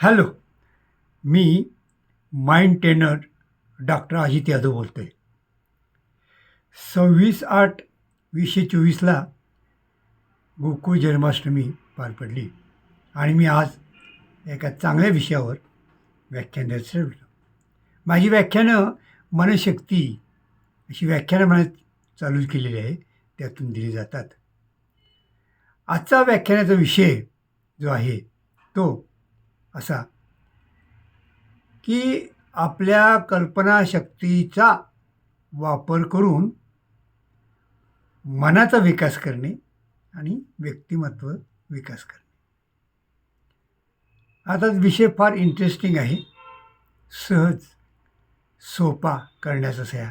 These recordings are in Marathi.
हॅलो. मी mind trainer doctor Ajit Yadav बोलतो आहे. 26/8/2024ला गोकुळ जन्माष्टमी पार पडली आणि मी आज एका चांगल्या विषयावर व्याख्यान द्यायचं ठरवलं. माझी व्याख्यानं मनशक्ती अशी व्याख्यानं मला चालू केलेली आहे, त्यातून दिली जातात. आजचा व्याख्यानाचा विषय जो आहे तो असा की आपल्या कल्पनाशक्तीचा वापर करून मनाचा विकास करणे आणि व्यक्तिमत्व विकास करणे. आता विषय फार इंटरेस्टिंग आहे, सहज सोपा करण्याचाच आहे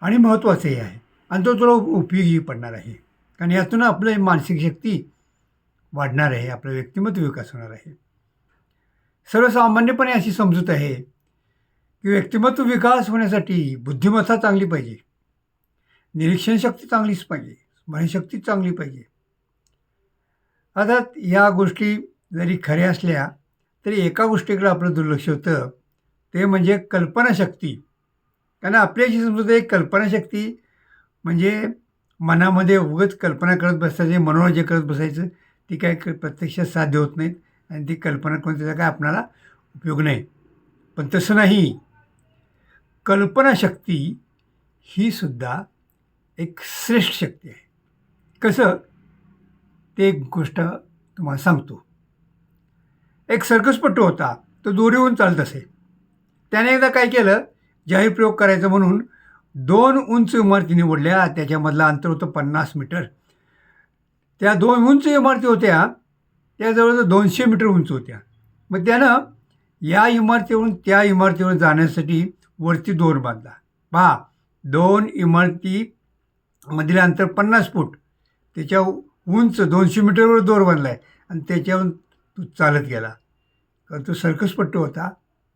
आणि महत्त्वाचंही आहे आणि तो तुला उपयोगी पडणार आहे. कारण यातून आपलं मानसिक शक्ती वाढणार आहे, आपलं व्यक्तिमत्व विकास होणार आहे. सर्वसामान्यपणे अशी समजूत आहे की व्यक्तिमत्व विकास होण्यासाठी बुद्धिमत्ता चांगली पाहिजे, निरीक्षण शक्ती चांगलीच पाहिजे, स्मरणशक्ती चांगली पाहिजे. आता या गोष्टी जरी खऱ्या असल्या तरी एका गोष्टीकडे आपलं दुर्लक्ष होतं, ते म्हणजे कल्पनाशक्ती. कारण आपली अशी समजूत आहे कल्पनाशक्ती म्हणजे मनामध्ये उगाच कल्पना करत बसायचं, मनोरंजन करत बसायचं. ती काय प्रत्यक्षात साध्य होत नाहीत आणि ती कल्पना करून त्याचा काय आपणाला उपयोग नाही. पण तसं नाही. कल्पनाशक्ती ही सुद्धा एक श्रेष्ठ शक्ती आहे. कसं ते एक गोष्ट तुम्हाला सांगतो. एक सर्कसपटू होता, तो दोरीवरून चालत असे. त्याने एकदा काय केलं, जाहीर प्रयोग करायचा म्हणून 2 उंच इमारती निवडल्या. त्याच्यामधलं अंतर होतं 50 मीटर. त्या 2 उंच इमारती होत्या, त्या जवळजवळ 200 मीटर उंच होत्या. मग त्यानं या इमारतीवरून त्या इमारतीवर जाण्यासाठी वरती दोर बांधला. पहा, 2 इमारतीमधील अंतर 50 फूट, त्याच्या उंच 200 मीटरवर दोर बांधला आहे आणि त्याच्यावरून तो चालत गेला. कारण तो सर्कसपट्टू होता,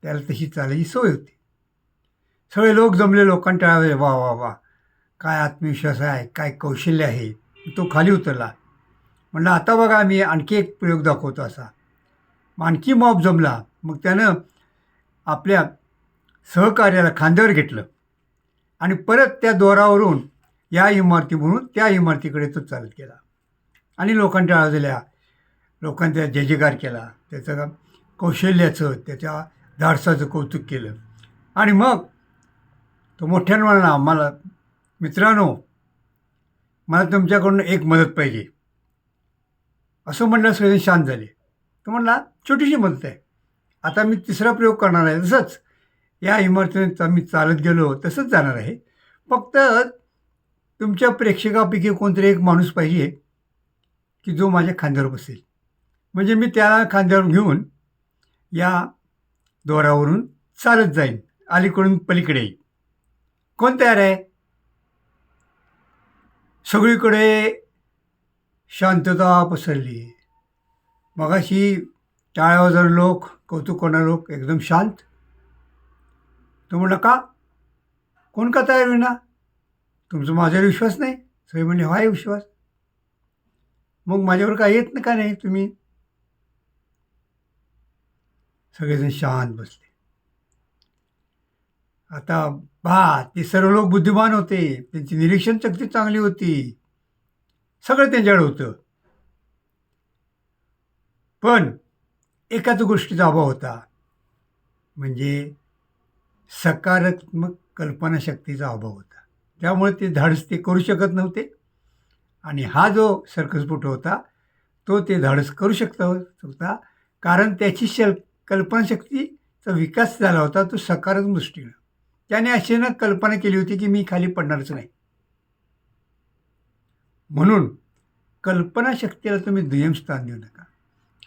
त्याला तशी चालायची सवय होती. सगळे लोक जमले, लोकांना वा वा वा, काय आत्मविश्वास आहे, काय कौशल्य आहे. तो खाली उतरला. म्हणलं आता बघा मी आणखी एक प्रयोग दाखवतो असा. मग आणखी मॉब जमला. मग त्यानं आपल्या सहकार्याला खांद्यावर घेतलं आणि परत त्या दोरावरून या इमारती म्हणून त्या इमारतीकडे तो चालत गेला आणि लोकांच्या आवाज दिल्या. लोकांनी त्या जयजयकार केला, त्याचं कौशल्याचं, त्याच्या धाडसाचं कौतुक केलं. आणि मग तो मोठ्यानं म्हणाला, मला मित्रांनो, मला तुमच्याकडून एक मदत पाहिजे. असं म्हणलं सगळे शांत झाले. तो म्हणला, छोटीशी मदत आहे. आता मी 3रा प्रयोग करणार आहे. तसंच या इमारतीने मी चालत गेलो तसंच जाणार आहे. फक्त तुमच्या प्रेक्षकापैकी कोणतरी एक माणूस पाहिजे की जो माझ्या खांद्यावर बसेल. म्हणजे मी त्याला खांद्यावर घेऊन या दोरावरून चालत जाईन, अलीकडून पलीकडे येईल. कोण तयार आहे? सगळीकडे शांतता पसरली. मगाशी टाळ्या वाजवणारे लोक, कौतुक करणारे लोक एकदम शांत. तो म्हणला, का? कोण का तयार होईना? तुमचा माझ्यावर विश्वास नाही? सगळे म्हणले, आहे विश्वास. मग माझ्यावर काय येत ना का नाही तुम्ही? सगळेजण शांत बसले. आता पहा, ते सर्व लोक बुद्धिमान होते, त्यांची निरीक्षण शक्ती चांगली होती, सगळं त्यांच्याकडे होतं. पण एकाच गोष्टीचा अभाव होता, म्हणजे सकारात्मक कल्पनाशक्तीचा अभाव होता. त्यामुळे ते धाडस ते करू शकत नव्हते. आणि हा जो सर्कसपटू होता, तो ते धाडस करू होता, कारण त्याची कल्पनाशक्तीचा विकास झाला होता तो सकारात्मक दृष्टीनं. त्याने अशी ना कल्पना केली होती की मी खाली पडणारच नाही. म्हणून कल्पनाशक्तीला तुम्ही दुय्यम स्थान देऊ नका.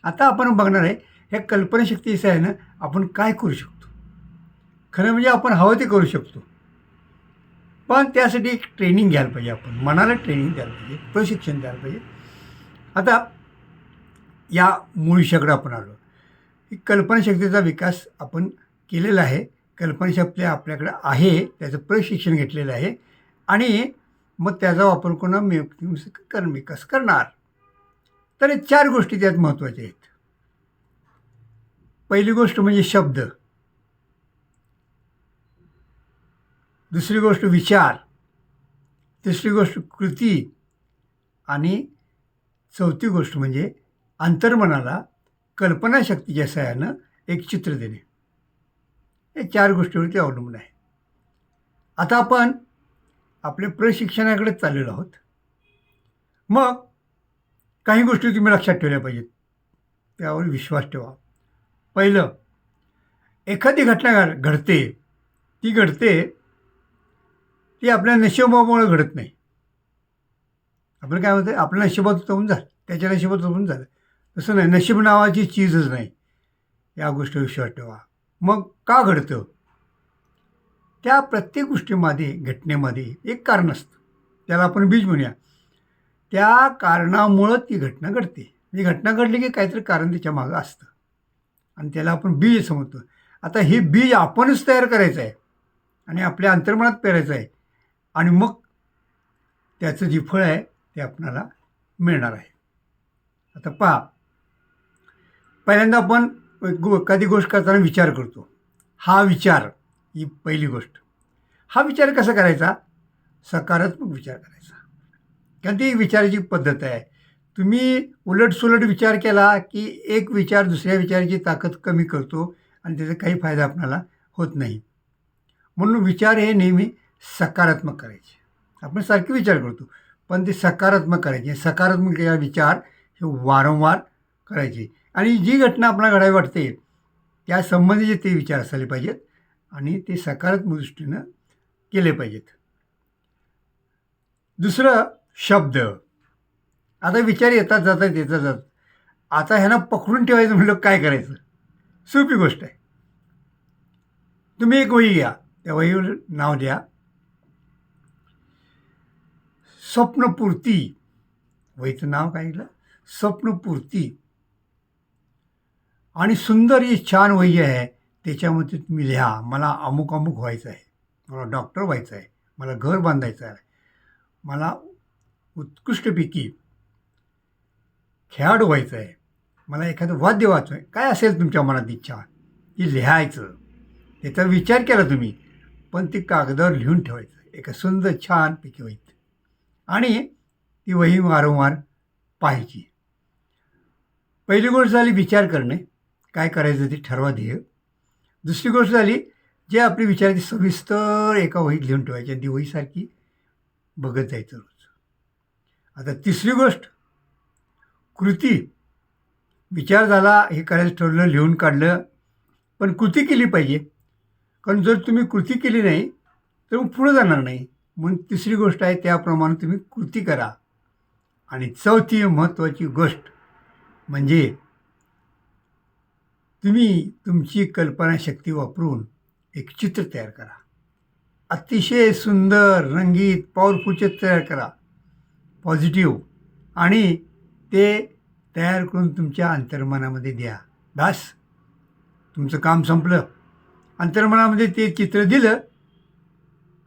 आता आपण बघणार आहे ह्या कल्पनाशक्तीचं आहे ना, आपण काय करू शकतो. खरं म्हणजे आपण हवं ते करू शकतो, पण त्यासाठी एक ट्रेनिंग घ्यायला पाहिजे. आपण मनाला ट्रेनिंग द्यायला पाहिजे, प्रशिक्षण द्यायला पाहिजे. आता या मूळ विषयाकडे आपण आलो की कल्पनाशक्तीचा विकास आपण केलेला आहे. कल्पनाशक्ती आपल्याकडे आहे, त्याचं प्रशिक्षण घेतलेलं आहे आणि मग त्याचा वापर करून विकास करणार. तर 4 गोष्टी त्यात महत्त्वाच्या आहेत. पहिली गोष्ट म्हणजे शब्द, दुसरी गोष्ट विचार, तिसरी गोष्ट कृती आणि चौथी गोष्ट म्हणजे अंतर्मनाला कल्पनाशक्तीच्या सहाय्यानं एक चित्र देणे. हे 4 गोष्टीवरती अवलंबून आहे. आता आपण आपल्या प्रशिक्षणाकडे चाललेलो आहोत. मग काही गोष्टी तुम्ही लक्षात ठेवल्या पाहिजेत, त्यावर विश्वास ठेवा. पहिलं, एखादी घटना घडते, ती आपल्या नशिबामुळे घडत नाही. आपलं काय होतं, आपल्या नशिबात होतं म्हणून झालं, त्याच्या नशिबात होऊन झालं. तसं नाही, नशीब नावाची चीजच नाही. या गोष्टीवर विश्वास ठेवा. मग का घडतं? त्या प्रत्येक गोष्टीमध्ये, घटनेमध्ये एक कारण असतं. त्याला आपण बीज म्हणूया. त्या कारणामुळं ती घटना घडते. ही घटना घडली की काहीतरी कारण त्याच्या मागं असतं आणि त्याला आपण बीज असं म्हणतो. आता हे बीज आपणच तयार करायचं आहे आणि आपल्या अंतर्मनात पेरायचं आहे आणि मग त्याचं जे फळ आहे ते आपणाला मिळणार आहे. आता पहा, पहिल्यांदा आपण एखादी गोष्ट करताना विचार करतो. हा विचार, ही पहिली गोष्ट. हा विचार कसा करायचा? सकारात्मक विचार करायचा. कारण ती विचाराची पद्धत आहे. तुम्ही उलटसुलट विचार केला की एक विचार दुसऱ्या विचाराची ताकद कमी करतो आणि त्याचा काही फायदा आपल्याला होत नाही. म्हणून विचार हे नेहमी सकारात्मक करायचे. आपण सारखे विचार करतो, पण ते सकारात्मक करायचे. सकारात्मक विचार हे वारंवार करायचे आणि जी घटना आपल्याला घडावी वाटते त्या संबंधीचे ते विचार असले पाहिजेत आणि ते सकारात्मक दृष्टीनं केले पाहिजेत. दुसरं, शब्द. आता विचार येतात जातात. आता ह्यांना पकडून ठेवायचं म्हणलं काय करायचं? सोपी गोष्ट आहे. तुम्ही एक वही घ्या, त्या वहीवर नाव द्या स्वप्नपूर्ती. वहीचं नाव काय दिलं? स्वप्नपूर्ती. आणि सुंदर ही छान वही आहे, त्याच्यामध्ये तुम्ही लिहा, मला अमुक अमुक व्हायचं आहे, मला डॉक्टर व्हायचं आहे, मला घर बांधायचं आहे, मला उत्कृष्टपैकी खेळाडू व्हायचं आहे, मला एखादं वाद्य वाजवायचं आहे. काय असेल तुमच्या मनात इच्छा ती लिहायचं. त्याचा विचार केला तुम्ही, पण ती कागदावर लिहून ठेवायचं एका सुंदर छानपैकी वहीत आणि ती वही वारंवार पाहायची. पहिली गोष्ट झाली विचार करणे, काय करायचं ते ठरवा ध्येय. दुसरी गोष्ट झाली जे आपली विचाराची सविस्तर एका वहीत लिहून ठेवायची आणि ती वहीसारखी बघत जायचं रोज. आता तिसरी गोष्ट, कृती. विचार झाला, हे करायचं ठरवलं, लिहून काढलं, पण कृती केली पाहिजे. कारण जर तुम्ही कृती केली नाही तर मग पुढं जाणार नाही. म्हणून तिसरी गोष्ट आहे त्याप्रमाणे तुम्ही कृती करा. आणि चौथी महत्त्वाची गोष्ट म्हणजे तुम्ही तुमची कल्पनाशक्ती वापरून एक चित्र तयार करा. अतिशय सुंदर, रंगीत, पॉवरफुल चित्र तयार करा, पॉझिटिव्ह, आणि ते तयार करून तुमच्या अंतर्मनामध्ये द्या. बस, तुमचं काम संपलं. अंतर्मनामध्ये ते चित्र दिलं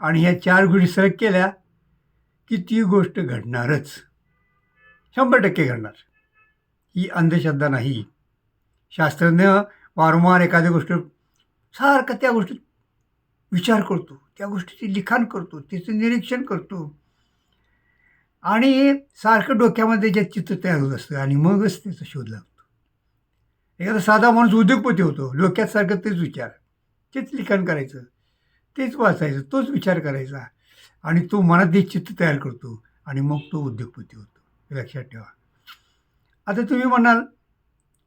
आणि ह्या 4 गोष्टी सलग केल्या की ती गोष्ट घडणारच, 100% घडणार. ही अंधश्रद्धा नाही. शास्त्रज्ञ वारंवार एखाद्या गोष्ट सारखं त्या गोष्टीत विचार करतो, त्या गोष्टीचे लिखाण करतो, त्याचं निरीक्षण करतो आणि सारखं डोक्यामध्ये जे चित्र तयार होत असतं आणि मगच त्याचा शोध लागतो. एखादा साधा माणूस उद्योगपती होतो, डोक्यात सारखं तेच विचार, तेच लिखाण करायचं, तेच वाचायचं, तोच विचार करायचा आणि तो मनात ते चित्र तयार करतो आणि मग तो उद्योगपती होतो. हे लक्षात ठेवा. आता तुम्ही म्हणाल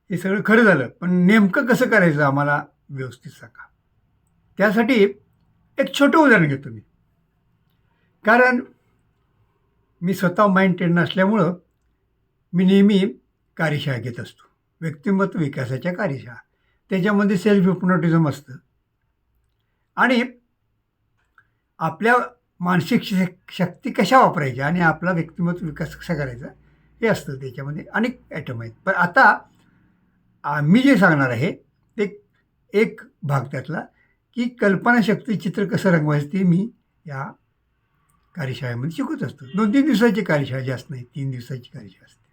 हे सगळं खरं झालं, पण नेमकं कसं करायचं आम्हाला व्यवस्थित सांगा. त्यासाठी एक छोटं उदाहरण घेतो मी. कारण मी स्वतः माइंड ट्रेनर असल्यामुळं मी नेहमी कार्यशाळा घेत असतो, व्यक्तिमत्व विकासाच्या कार्यशाळा. त्याच्यामध्ये सेल्फ हिप्नोटिझम असतं आणि आपल्या मानसिक शक्ती कशा वापरायच्या आणि आपला व्यक्तिमत्व विकास कसा करायचा हे असतं. त्याच्यामध्ये अनेक ॲटम आहेत. पण आता मी जे सांगणार आहे ते एक भाग त्यातला, की कल्पनाशक्ती चित्र कसं रंगवायचं ते मी या कार्यशाळेमध्ये शिकवत असतो. 2-3 दिवसाची कार्यशाळा, जास्त नाही, 3 दिवसाची कार्यशाळा असते.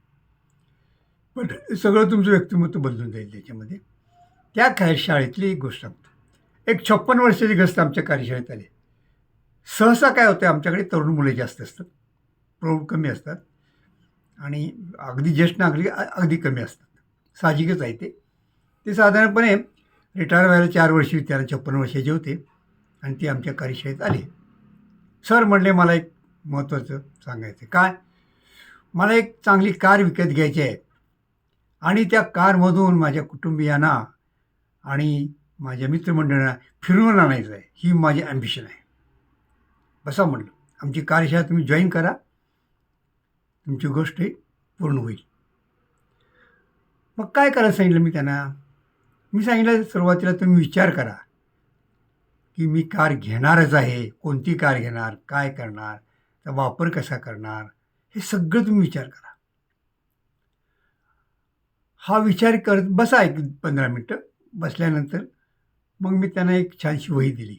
पण सगळं तुमचं व्यक्तिमत्व बदलून जाईल त्याच्यामध्ये. त्या शाळेतली एक गोष्ट सांगतो. एक 56 वर्षाची गस्त आमच्या कार्यशाळेत आली. सहसा काय होतं, आमच्याकडे तरुण मुले जास्त असतात, प्रौढ कमी असतात आणि अगदी ज्येष्ठ नागरिक अगदी कमी असतात. साहजिकच आहे ते. ते साधारणपणे रिटायर व्हायला 4 वर्षी त्याला 56 वर्षाचे होते आणि ते आमच्या कार्यशाळेत आले. सर म्हणले, मला एक महत्त्वाचं सांगायचं आहे. काय? मला एक चांगली कार विकत घ्यायची आहे आणि त्या कारमधून माझ्या कुटुंबियांना आणि माझ्या मित्रमंडळींना फिरवून आणायचं आहे. ही माझी ॲम्बिशन आहे. बसा म्हणलं, आमची कार्यशाळा तुम्ही जॉईन करा, तुमची गोष्ट ही पूर्ण होईल. मग काय करायला सांगितलं मी त्यांना? मी सांगितलं, सुरुवातीला तुम्ही विचार करा की मी कार घेणारच आहे. कोणती कार घेणार, काय करणार, त्याचा वापर कसा करणार, हे सगळं तुम्ही विचार करा. हा विचार करत बसा एक 15 मिनटं. बसल्यानंतर मग मी त्यांना एक छानशी वही दिली.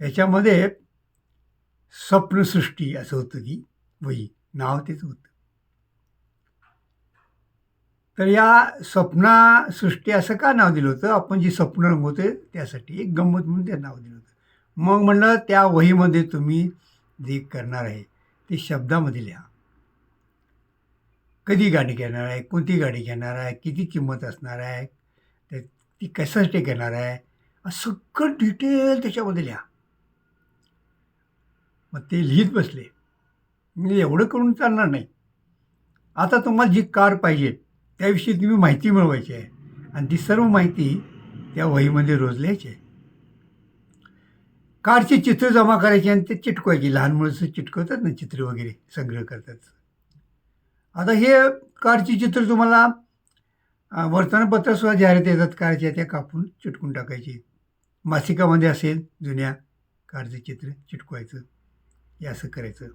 याच्यामध्ये स्वप्नसृष्टी असं होतं, ती वही नाव तेच होतं. तर या स्वप्नसृष्टी असं का नाव दिलं होतं? आपण जी स्वप्न रंगवतोय त्यासाठी एक गंमत म्हणून ते नाव दिलं होतं. मग म्हणलं, त्या वहीमध्ये तुम्ही जे करणार आहे ते शब्दामध्ये लिहा. कधी गाडी घेणार आहे, कोणती गाडी घेणार आहे, किती किंमत असणार आहे, ती कशासाठी घेणार आहे, असं सगळं डिटेल त्याच्यामध्ये लिहा. मग ते लिहित बसले. म्हणजे एवढं करून चालणार नाही. आता तुम्हाला जी कार पाहिजे त्याविषयी तुम्ही माहिती मिळवायची आहे आणि ती सर्व माहिती त्या वहीमध्ये रोज लिहायची आहे. कारची चित्र जमा करायची आणि ते चिटकवायची. लहान मुलं चिटकवतात ना, चित्र वगैरे संग्रह करतात. आता हे कारची चित्र तुम्हाला वर्तमानपत्रातसुद्धा जाहिरात येतात कारच्या, त्या कापून चिटकून टाकायची. मासिकामध्ये असेल जुन्या कारचं चित्र चिटकवायचं. हे असं करायचं.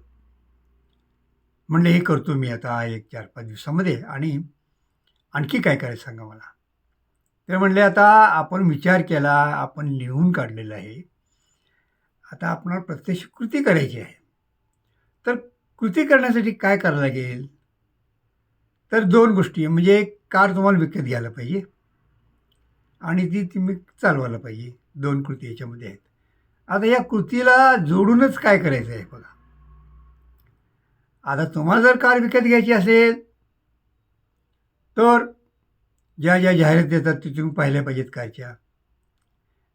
म्हणलं, हे करतो मी आता एक 4-5 दिवसामध्ये. आणि आणखी काय करायचं सांगा मला? ते म्हणले, आता आपण विचार केला, आपण लिहून काढलेलं आहे, आता आपणाला प्रत्यक्ष कृती करायची आहे. तर कृती करण्यासाठी काय करावं लागेल? तर 2 गोष्टी, म्हणजे एक कार तुम्हाला विकत घ्यायला पाहिजे आणि ती तुम्ही चालवायला पाहिजे. 2 कृती याच्यामध्ये आहेत. आता या कृतीला जोडूनच काय करायचं आहे बघा. आता तुम्हाला जर कार विकत घ्यायची असेल तर ज्या ज्या जाहिराती येतात ते तुम्ही पाहिल्या पाहिजेत कारच्या.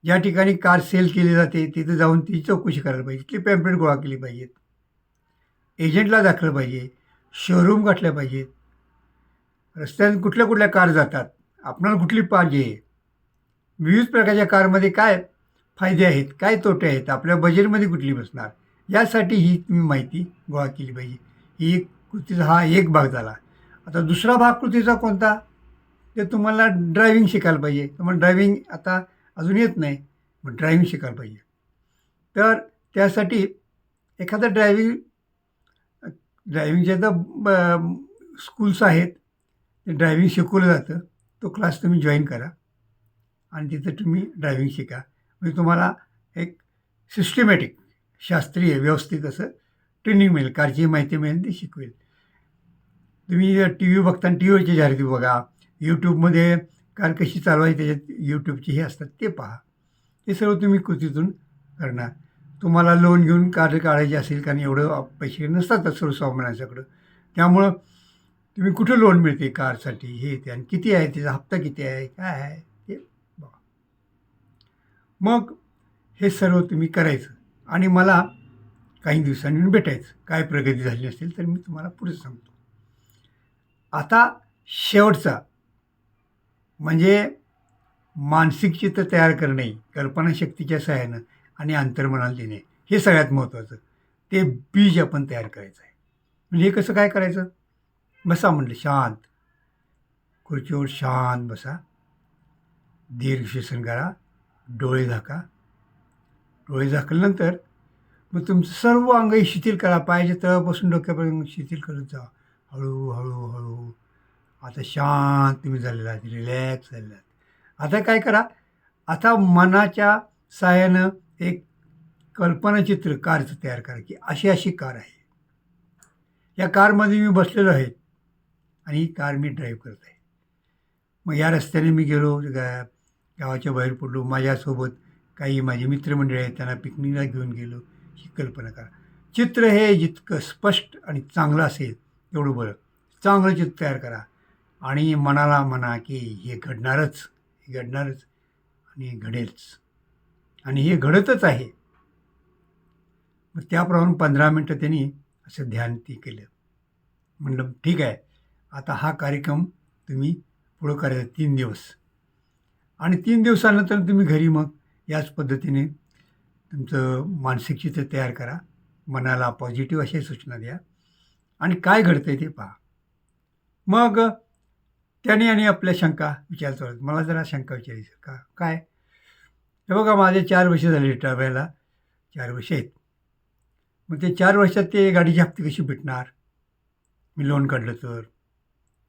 ज्या ठिकाणी कार सेल केली जाते तिथं जाऊन ती चौकशी करायला पाहिजे. तिथली पॅम्पलेट गोळा केली पाहिजेत. एजंटला दाखवलं पाहिजे. शोरूम गाठल्या पाहिजेत. रस्त्याने कुठल्या कुठल्या कार जातात, आपणाला कुठली पाहिजे, विविध प्रकारच्या कारमध्ये काय फायदे आहेत, काय तोटे आहेत, आपल्या बजेटमध्ये कुठली बसणार, यासाठी ही तुम्ही माहिती गोळा केली पाहिजे. ही एक कृतीचा हा एक भाग झाला. आता दुसरा भाग कृतीचा कोणता? ते तुम्हाला ड्रायव्हिंग शिकायला पाहिजे. तुम्हाला ड्रायव्हिंग आता अजून येत नाही, मग ड्रायव्हिंग शिकायला पाहिजे. तर त्यासाठी एखादं ड्रायव्हिंगचे तर स्कूल्स आहेत, ते ड्रायव्हिंग शिकवलं जातं. तो क्लास तुम्ही जॉईन करा आणि तिथं तुम्ही ड्रायव्हिंग शिका. म्हणजे तुम्हाला एक सिस्टमॅटिक, शास्त्रीय, व्यवस्थित असं ट्रेनिंग मिळेल. कारची माहिती मिळेल, ती शिकवेल. तुम्ही टी व्ही बघताना टी व्हीवरची जाहिराती बघा. यूट्यूबमध्ये कार कशी चालवायची त्याच्यात यूट्यूबचे हे असतात ते पहा. हे सर्व तुम्ही कृतीतून करणार. तुम्हाला लोन घेऊन कार काढायची असेल, कारण एवढं पैसे नसतातच सर्वसामान्यांच्याकडं. त्यामुळं तुम्ही कुठं लोन मिळते कारसाठी हे ते आणि किती आहे, त्याचा हप्ता किती आहे, काय आहे ते बघा. मग हे सर्व तुम्ही करायचं आणि मला काही दिवसांनी भेटायचं. काय प्रगती झाली असेल तर मी तुम्हाला पुढे सांगतो. आता शेवटचा म्हणजे मानसिक चित्र तयार करणे, कल्पनाशक्तीच्या सहाय्यानं आणि अंतर्मनाला देणे, हे सगळ्यात महत्त्वाचं. ते बीज आपण तयार करायचं आहे. म्हणजे हे कसं काय करायचं? बसा म्हणलं शांत, खुर्चीवर शांत बसा, दीर्घ श्वसन करा, डोळे झाका. डोळे झाकल्यानंतर मग तुमचं सर्व अंग शिथिल करा. पायाच्या तळापासून डोक्यापर्यंत शिथिल करत जा. हळूहळू हळू. आता शांत तुम्ही झालेला आहात, रिलॅक्स झालेला आहात. आता काय करा, आता मनाच्या साहाय्यानं एक कल्पनाचित्र कारचं तयार करा की अशी अशी कार आहे. या कारमध्ये मी बसलेलो आहे आणि ही कार मी ड्राईव्ह करत आहे. मग या रस्त्याने मी गेलो, गावाच्या बाहेर पडलो. माझ्यासोबत काही माझे मित्रमंडळी आहेत, त्यांना पिकनिकला घेऊन गेलो. ही कल्पना करा. चित्र हे जितकं स्पष्ट आणि चांगलं असेल तेवढं बरं. चांगलं चित्र तयार करा आणि मनाला म्हणा की हे घडणारच, हे घडणारच आणि हे घडेलच आणि हे घडतच आहे. मग त्याप्रमाणे 15 मिनटं त्यांनी असं ध्यान ती केलं. म्हणलं ठीक आहे, आता हा कार्यक्रम तुम्ही पुढं करायचा 3 दिवस आणि 3 दिवसानंतर तुम्ही घरी मग याच पद्धतीने तुमचं मानसिक चित्र तयार करा. मनाला पॉझिटिव्ह अशा सूचना द्या आणि काय घडतंय ते पहा. मग त्याने आणि आपल्या शंका विचारतो. मला जरा शंका विचारायची का काय? हे बघा, माझे 4 वर्ष झाले रिटायर व्हायला, 4 वर्ष आहेत. मग ते 4 वर्षात ते गाडीची हप्ते कशी भेटणार? मी लोन काढलं तर.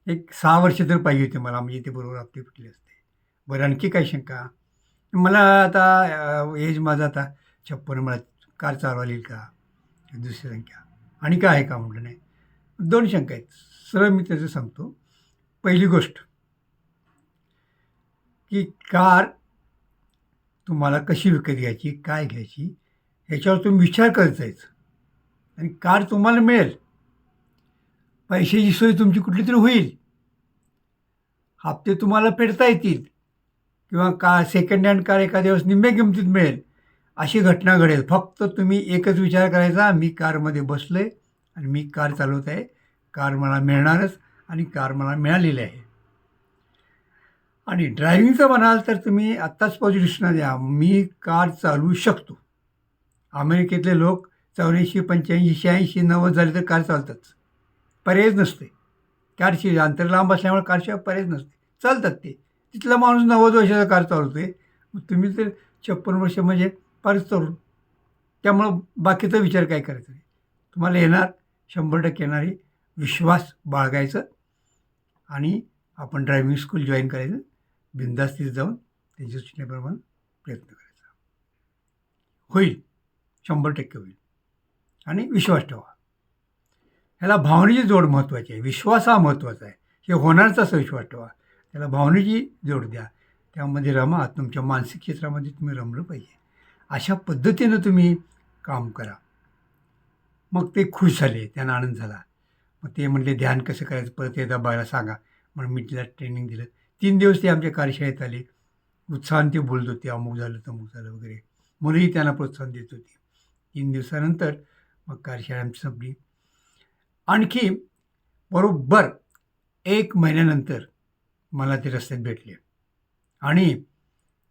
एक 6 वर्ष तर पाहिजे होते मला, म्हणजे ते बरोबर हप्ते फिटले असते. बरं, आणखी काय शंका? मला आता एज माझं आता 56, मला कार चालवायला येईल का? दुसरी शंका. आणि काय आहे का? म्हटलं नाही. 2 शंका आहेत. सरळ मी त्याचं सांगतो. पहिली गोष्ट की कार तुम्हाला कशी विकत घ्यायची, काय घ्यायची, ह्याच्यावर तुम्ही विचार करत जायचं आणि कार तुम्हाला मिळेल. पैशाची सोय तुमची कुठली तरी होईल. हप्ते तुम्हाला फेडता येतील किंवा सेकंड हँड कार एखाद्या वेळेस निम्म्या किमतीत मिळेल. अशी घटना घडेल. फक्त तुम्ही एकच विचार करायचा, मी कारमध्ये बसलो आहे आणि मी कार चालवत आहे. कार मला मिळणारच आणि कार मला मिळालेली आहे. आणि ड्रायव्हिंगचं म्हणाल तर तुम्ही आत्ताच पॉझिटिव्ह सूचना द्या, मी कार चालवू शकतो. अमेरिकेतले लोक 84, 85, 86, 90 झाले तर कार चालतात. पर्यायच नसते. कारची अंतर लांब असल्यामुळे कारशिवाय पर्यायच नसते. चालतात ते. तिथला माणूस 90 वर्षाचा कार चालवतो आहे. मग तुम्ही तर 56 वर्ष म्हणजे फारच तरुण. त्यामुळं बाकीचा विचार काय करायचा नाही. तुम्हाला येणार, 100% येणार आहे. विश्वास बाळगायचं आणि आपण ड्रायव्हिंग स्कूल जॉईन करायचं. बिनधास्त तिथे जाऊन त्यांच्या सूचनेप्रमाणे प्रयत्न करायचा. होईल, 100% होईल आणि विश्वास ठेवा. ह्याला भावनेची जोड महत्त्वाची आहे. विश्वास हा महत्त्वाचा आहे. हे होणारच असा विश्वास ठेवा. त्याला भावनेची जोड द्या. त्यामध्ये रमा. तुमच्या मानसिक क्षेत्रामध्ये तुम्ही रमलं पाहिजे. अशा पद्धतीनं तुम्ही काम करा. मग ते खुश झाले, त्यांना आनंद झाला. मग ते म्हटले ध्यान कसं करायचं परत एकदा बघायला सांगा. म्हणून मी तिला ट्रेनिंग दिलं. 3 दिवस ते आमच्या कार्यशाळेत आले. उत्साहाने ते बोलत होते, अमुक झालं तमुक झालं वगैरे. मुलंही त्यांना प्रोत्साहन देत होती. 3 दिवसानंतर मग कार्यशाळा आमची संपली. आणखी बरोबर 1 महिन्यानंतर मला ते रस्त्यात भेटले आणि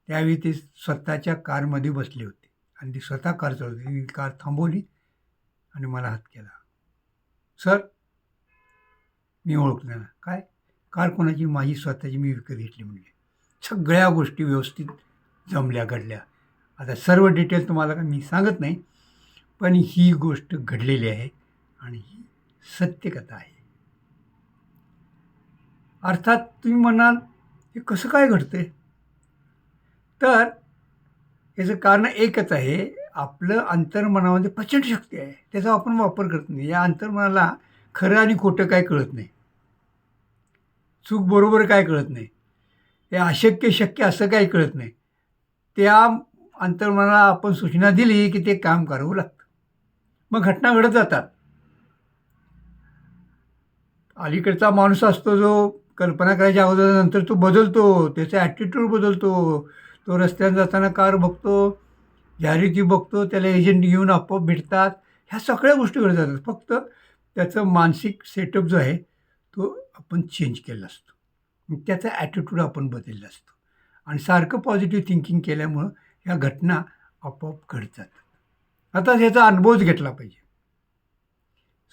त्यावेळी ते स्वतःच्या कारमध्ये बसले होते आणि ती स्वतः कार चालवत होती. मी कार थांबवली आणि मला हात केला. सर, मी ओळखलं ना. काय? कार कोणाची? माझी स्वतःची, मी विकत घेतली म्हणले. सगळ्या गोष्टी व्यवस्थित जमल्या, घडल्या. आता सर्व डिटेल तुम्हाला काय मी सांगत नाही, पण ही गोष्ट घडलेली आहे आणि ही सत्यकथा आहे. अर्थात तुम्ही म्हणाल हे कसं काय घडतंय? तर याचं कारण एकच आहे, आपलं अंतर्मनामध्ये प्रचंड शक्ती आहे. त्याचा आपण वापर करत नाही. या अंतर्मनाला खरं आणि खोटं काय कळत नाही. चूक बरोबर काय कळत नाही. हे अशक्य शक्य असं काही कळत नाही. त्या अंतर्मनाला आपण सूचना दिली की ते काम करावं लागतं. मग घटना घडत जातात. अलीकडचा माणूस असतो जो कल्पना करायच्या अगोदर नंतर तो बदलतो, त्याचा ॲटिट्यूड बदलतो. तो रस्त्याने जाताना कार बघतो, जाहिराती बघतो, त्याला एजंट घेऊन आपोआप भेटतात. ह्या सगळ्या गोष्टी घडत जातात. फक्त त्याचं मानसिक सेटअप जो आहे तो आपण चेंज केलेला असतो. मग त्याचा ॲटिट्यूड आपण बदलला असतो आणि सारखं पॉझिटिव्ह थिंकिंग केल्यामुळं ह्या घटना आपोआप घडत जातात. आता ह्याचा अनुभवच घेतला पाहिजे.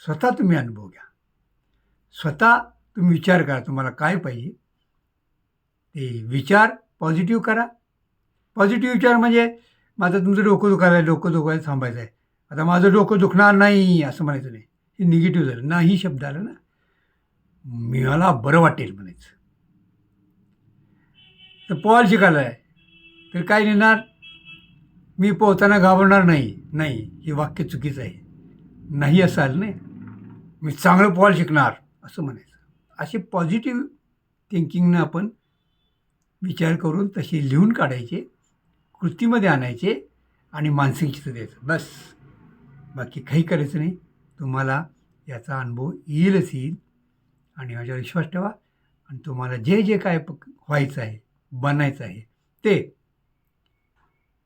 स्वतः तुम्ही अनुभव घ्या. स्वतः तुम्ही विचार करा तुम्हाला काय पाहिजे. ते विचार पॉझिटिव्ह करा. पॉझिटिव्ह विचार म्हणजे माझं तुमचं डोकं दुखायला आहे, डोकं दुखायला थांबायचं आहे. आता माझं डोकं दुखणार नाही असं म्हणायचं नाही. हे निगेटिव्ह झालं. नाही शब्द आला ना. मला बरं वाटेल म्हणायचं. तर पोहायला शिकायला आहे तर काय नेणार? मी पोहताना घाबरणार नाही. नाही, हे वाक्य चुकीचं आहे. नाही असं आलं नाही. मी चांगलं पोहायला शिकणार असं म्हणायचं. अशी पॉझिटिव्ह थिंकिंगनं आपण विचार करून तसे लिहून काढायचे, कृतीमध्ये आणायचे आणि मानसिक चित्र द्यायचं, बस. बाकी काही करायचं नाही. तुम्हाला याचा अनुभव येईलच येईल आणि माझ्यावर विश्वास ठेवा. आणि तुम्हाला जे जे काय व्हायचं आहे, बनायचं आहे, ते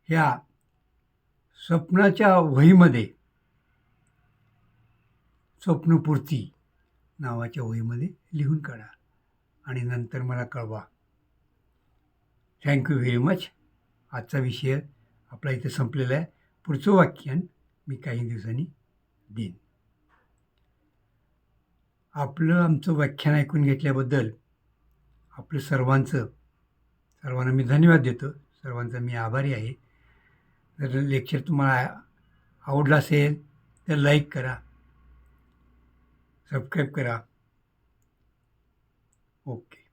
ह्या स्वप्नाच्या वहीमध्ये, स्वप्नपूर्ती नावाच्या वहीमध्ये लिहून काढा आणि नंतर मला कळवा. Thank you very much. आजचा विषय आपला इथे संपलेला आहे. पुढचं व्याख्यान मी काही दिवसांनी देईन. आमचं व्याख्यान ऐकून घेतल्याबद्दल सर्वांना मी धन्यवाद देतो. सर्वांचा मी आभारी आहे. जर लेक्चर तुम्हाला आवडलं असेल तर लाईक करा, सबस्क्राईब करा. ओके.